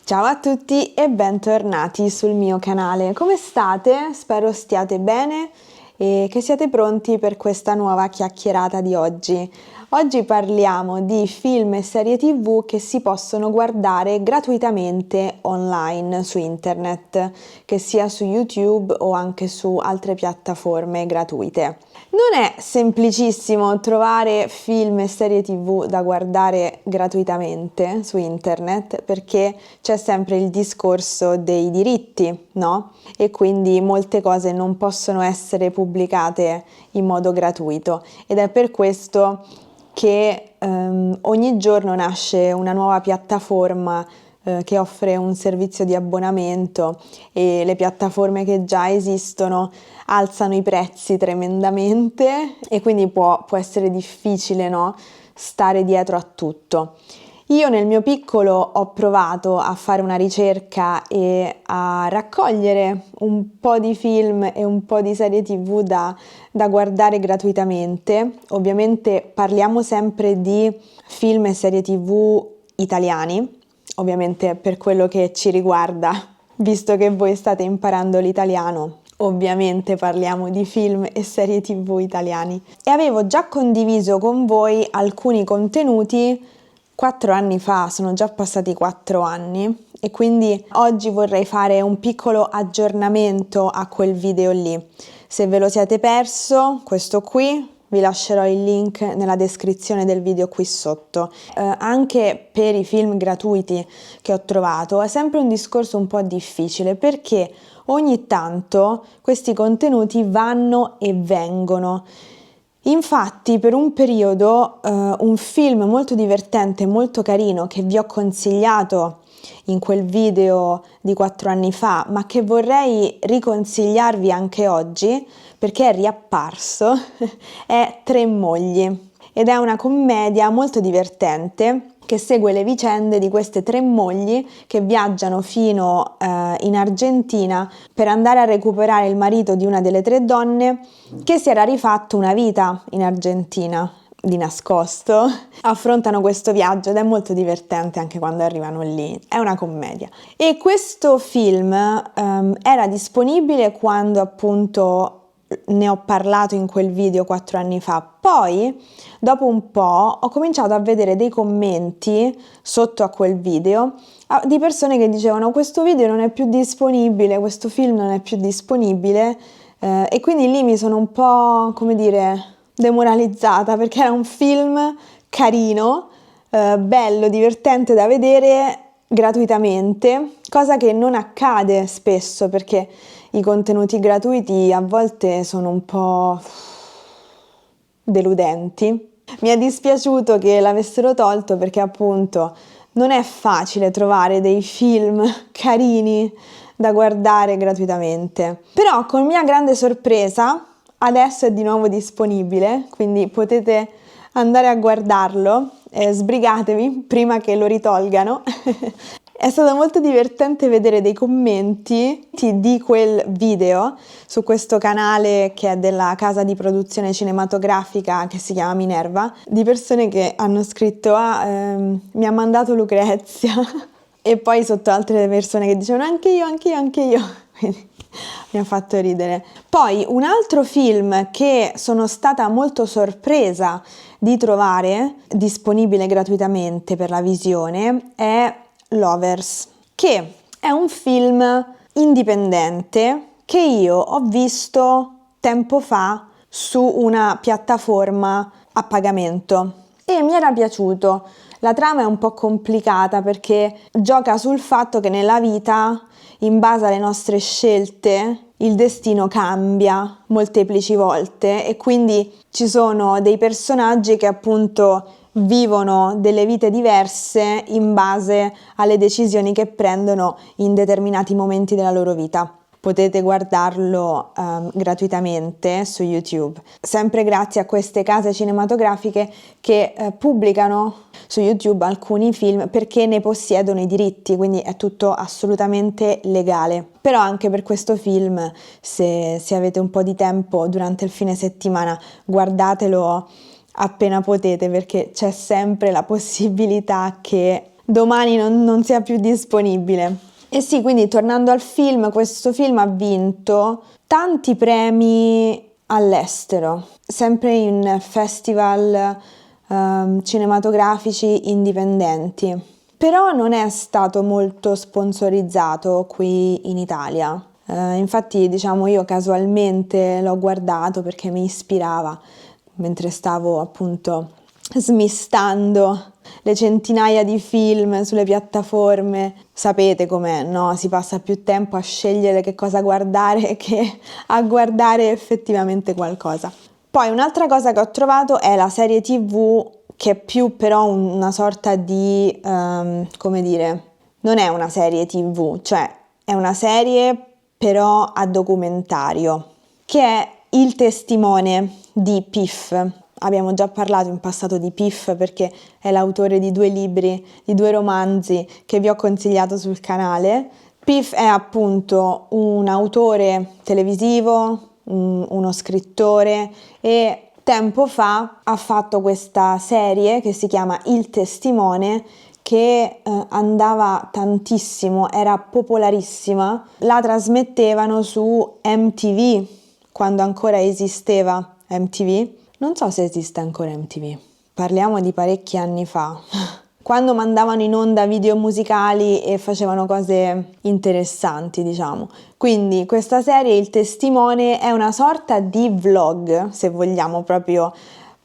Ciao a tutti e bentornati sul mio canale. Come state? Spero stiate bene e che siate pronti per questa nuova chiacchierata di oggi. Oggi parliamo di film e serie TV che si possono guardare gratuitamente online su internet, che sia su YouTube o anche su altre piattaforme gratuite. Non è semplicissimo trovare film e serie TV da guardare gratuitamente su internet perché c'è sempre il discorso dei diritti, no? E quindi molte cose non possono essere pubblicate in modo gratuito ed è per questo che ogni giorno nasce una nuova piattaforma che offre un servizio di abbonamento e le piattaforme che già esistono alzano i prezzi tremendamente e quindi può essere difficile, no? Stare dietro a tutto. Io nel mio piccolo ho provato a fare una ricerca e a raccogliere un po' di film e un po' di serie TV da guardare gratuitamente. Ovviamente parliamo sempre di film e serie TV italiani, ovviamente per quello che ci riguarda, visto che voi state imparando l'italiano. Ovviamente parliamo di film e serie TV italiani. E avevo già condiviso con voi alcuni contenuti 4 anni fa, sono già passati 4 anni e quindi oggi vorrei fare un piccolo aggiornamento a quel video lì. Se ve lo siete perso, questo qui, vi lascerò il link nella descrizione del video qui sotto. Anche per i film gratuiti che ho trovato è sempre un discorso un po' difficile perché ogni tanto questi contenuti vanno e vengono. Infatti per un periodo un film molto divertente, molto carino che vi ho consigliato in quel video di 4 anni fa, ma che vorrei riconsigliarvi anche oggi perché è riapparso, è Tre mogli ed è una commedia molto divertente che segue le vicende di queste 3 mogli che viaggiano fino in Argentina per andare a recuperare il marito di una delle 3 donne che si era rifatto una vita in Argentina di nascosto. Affrontano questo viaggio ed è molto divertente anche quando arrivano lì, è una commedia. E questo film era disponibile quando appunto ne ho parlato in quel video 4 anni fa. Poi, dopo un po', ho cominciato a vedere dei commenti sotto a quel video di persone che dicevano questo video non è più disponibile, questo film non è più disponibile e quindi lì mi sono un po', come dire, demoralizzata perché era un film carino, bello, divertente da vedere gratuitamente, cosa che non accade spesso perché i contenuti gratuiti a volte sono un po' deludenti. Mi è dispiaciuto che l'avessero tolto perché appunto non è facile trovare dei film carini da guardare gratuitamente. Però con mia grande sorpresa adesso è di nuovo disponibile, quindi potete andare a guardarlo, sbrigatevi prima che lo ritolgano. È stato molto divertente vedere dei commenti di quel video su questo canale che è della casa di produzione cinematografica che si chiama Minerva, di persone che hanno scritto mi ha mandato Lucrezia e poi sotto altre persone che dicevano anche io, quindi mi ha fatto ridere. Poi un altro film che sono stata molto sorpresa di trovare disponibile gratuitamente per la visione è Lovers, che è un film indipendente che io ho visto tempo fa su una piattaforma a pagamento e mi era piaciuto. La trama è un po' complicata perché gioca sul fatto che nella vita, in base alle nostre scelte, il destino cambia molteplici volte e quindi ci sono dei personaggi che appunto vivono delle vite diverse in base alle decisioni che prendono in determinati momenti della loro vita. Potete guardarlo gratuitamente su YouTube, sempre grazie a queste case cinematografiche che pubblicano su YouTube alcuni film perché ne possiedono i diritti, quindi è tutto assolutamente legale. Però anche per questo film, se avete un po' di tempo durante il fine settimana, guardatelo appena potete perché c'è sempre la possibilità che domani non sia più disponibile. E sì, quindi tornando al film, questo film ha vinto tanti premi all'estero, sempre in festival cinematografici indipendenti, però non è stato molto sponsorizzato qui in Italia. Infatti, diciamo, io casualmente l'ho guardato perché mi ispirava mentre stavo appunto smistando le centinaia di film sulle piattaforme. Sapete com'è, no? Si passa più tempo a scegliere che cosa guardare che a guardare effettivamente qualcosa. Poi un'altra cosa che ho trovato è la serie TV, che è più però una sorta di, come dire, non è una serie TV, cioè è una serie però a documentario, che è Il testimone di Piff. Abbiamo già parlato in passato di Piff perché è l'autore di 2 libri, di 2 romanzi che vi ho consigliato sul canale. Piff è appunto un autore televisivo, uno scrittore, e tempo fa ha fatto questa serie che si chiama Il testimone, che andava tantissimo, era popolarissima. La trasmettevano su MTV, quando ancora esisteva MTV. Non so se esiste ancora MTV. Parliamo di parecchi anni fa, quando mandavano in onda video musicali e facevano cose interessanti, diciamo. Quindi questa serie, Il testimone, è una sorta di vlog, se vogliamo proprio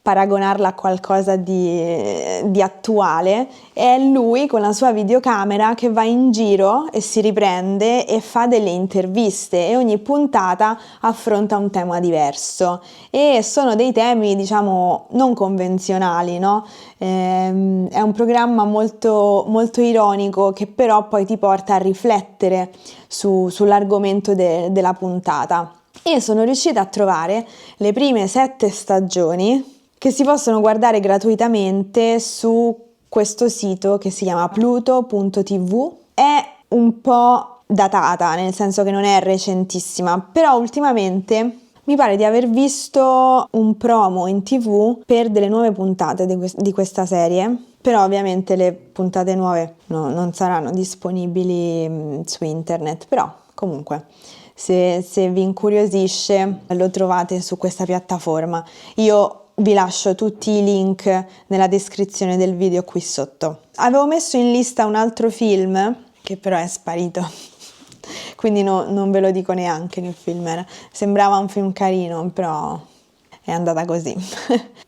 paragonarla a qualcosa di attuale. È lui con la sua videocamera che va in giro e si riprende e fa delle interviste, e ogni puntata affronta un tema diverso, e sono dei temi, diciamo, non convenzionali, no? È un programma molto, molto ironico, che però poi ti porta a riflettere sull'argomento della puntata. E sono riuscita a trovare le prime 7 stagioni che si possono guardare gratuitamente su questo sito che si chiama Pluto.tv. È un po' datata, nel senso che non è recentissima, però ultimamente mi pare di aver visto un promo in TV per delle nuove puntate di questa serie, però ovviamente le puntate nuove non saranno disponibili su internet, però comunque se vi incuriosisce lo trovate su questa piattaforma. Io vi lascio tutti i link nella descrizione del video qui sotto. Avevo messo in lista un altro film che però è sparito, quindi non ve lo dico neanche che film era. Sembrava un film carino, però è andata così.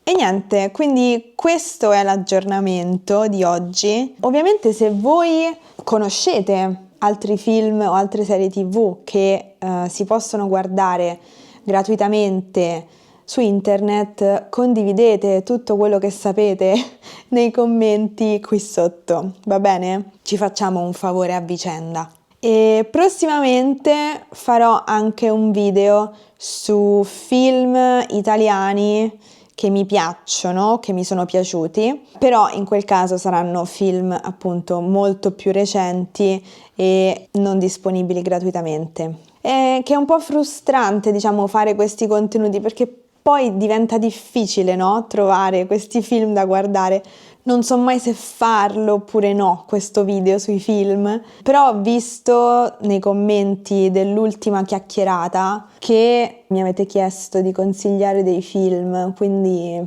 E niente, quindi questo è l'aggiornamento di oggi. Ovviamente se voi conoscete altri film o altre serie TV che si possono guardare gratuitamente su internet, condividete tutto quello che sapete nei commenti qui sotto, va bene? Ci facciamo un favore a vicenda. E prossimamente farò anche un video su film italiani che mi piacciono, che mi sono piaciuti, però in quel caso saranno film appunto molto più recenti e non disponibili gratuitamente. Che è un po' frustrante, diciamo, fare questi contenuti, perché poi diventa difficile, no? Trovare questi film da guardare. Non so mai se farlo oppure no, questo video sui film, però ho visto nei commenti dell'ultima chiacchierata che mi avete chiesto di consigliare dei film, quindi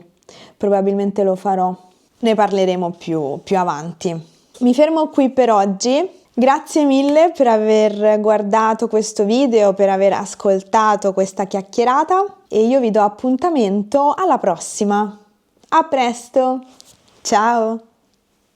probabilmente lo farò. Ne parleremo più avanti. Mi fermo qui per oggi. Grazie mille per aver guardato questo video, per aver ascoltato questa chiacchierata, e io vi do appuntamento alla prossima. A presto! Ciao!